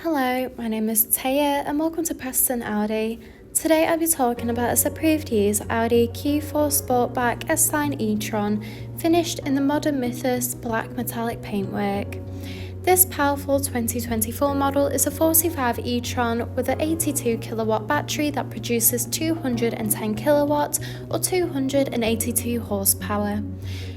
Hello, my name is Taya and welcome to Preston Audi. Today I'll be talking about this approved use Audi Q4 Sportback S-Line e-tron finished in the modern Mythos Black Metallic paintwork. This powerful 2024 model is a 45 e-tron with an 82 kilowatt battery that produces 210 kilowatts or 282 horsepower.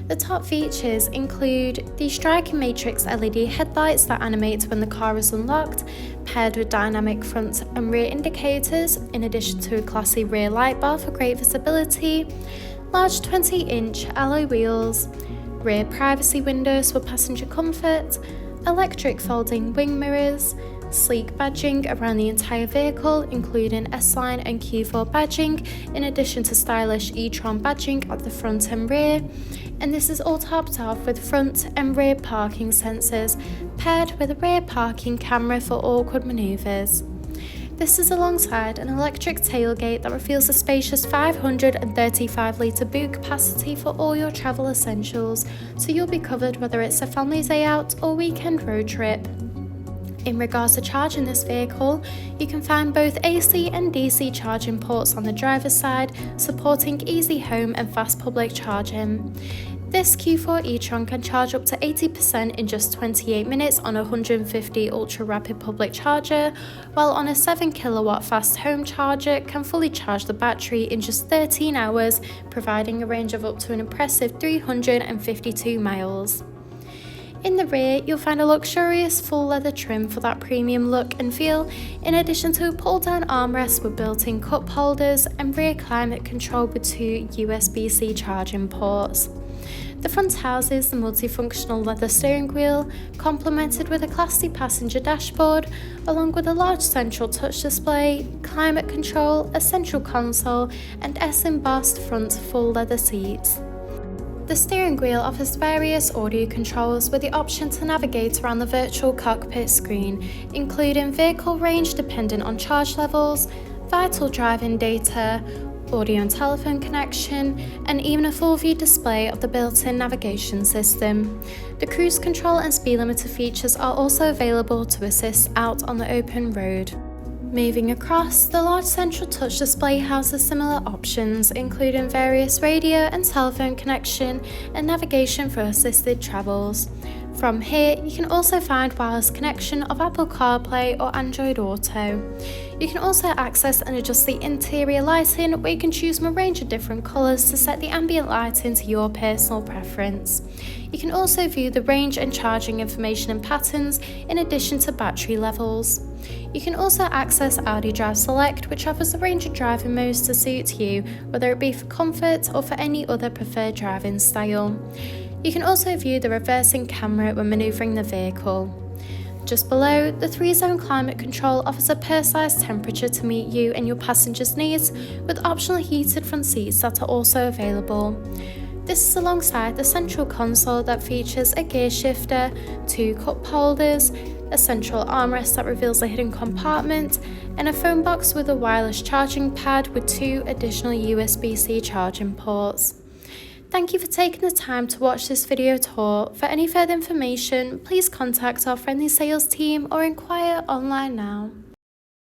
The top features include the striking matrix LED headlights that animate when the car is unlocked, paired with dynamic front and rear indicators, in addition to a classy rear light bar for great visibility, large 20-inch alloy wheels, rear privacy windows for passenger comfort, electric folding wing mirrors, sleek badging around the entire vehicle including S-Line and Q4 badging, in addition to stylish e-tron badging at the front and rear, and this is all topped off with front and rear parking sensors paired with a rear parking camera for awkward manoeuvres. This is alongside an electric tailgate that reveals a spacious 535 litre boot capacity for all your travel essentials, so you'll be covered whether it's a family day out or weekend road trip. In regards to charging this vehicle, you can find both AC and DC charging ports on the driver's side, supporting easy home and fast public charging. This Q4 e-tron can charge up to 80% in just 28 minutes on a 150 ultra-rapid public charger, while on a 7 kilowatt fast home charger can fully charge the battery in just 13 hours, providing a range of up to an impressive 352 miles. In the rear, you'll find a luxurious full leather trim for that premium look and feel, in addition to a pull-down armrest with built-in cup holders and rear climate control with 2 USB-C charging ports. The front houses the multifunctional leather steering wheel, complemented with a classy passenger dashboard, along with a large central touch display, climate control, a central console, and S-embossed front full leather seats. The steering wheel offers various audio controls with the option to navigate around the virtual cockpit screen, including vehicle range dependent on charge levels, vital driving data, audio and telephone connection, and even a full view display of the built-in navigation system. The cruise control and speed limiter features are also available to assist out on the open road. Moving across, the large central touch display houses similar options, including various radio and telephone connection and navigation for assisted travels. From here, you can also find wireless connection of Apple CarPlay or Android Auto. You can also access and adjust the interior lighting, where you can choose from a range of different colours to set the ambient lighting to your personal preference. You can also view the range and charging information and patterns, in addition to battery levels. You can also access Audi Drive Select, which offers a range of driving modes to suit you, whether it be for comfort or for any other preferred driving style. You can also view the reversing camera when manoeuvring the vehicle. Just below, the 3-zone climate control offers a personalised temperature to meet you and your passengers' needs, with optional heated front seats that are also available. This is alongside the central console that features a gear shifter, 2 cup holders, a central armrest that reveals a hidden compartment, and a phone box with a wireless charging pad with 2 additional USB-C charging ports. Thank you for taking the time to watch this video tour. For any further information, please contact our friendly sales team or inquire online now.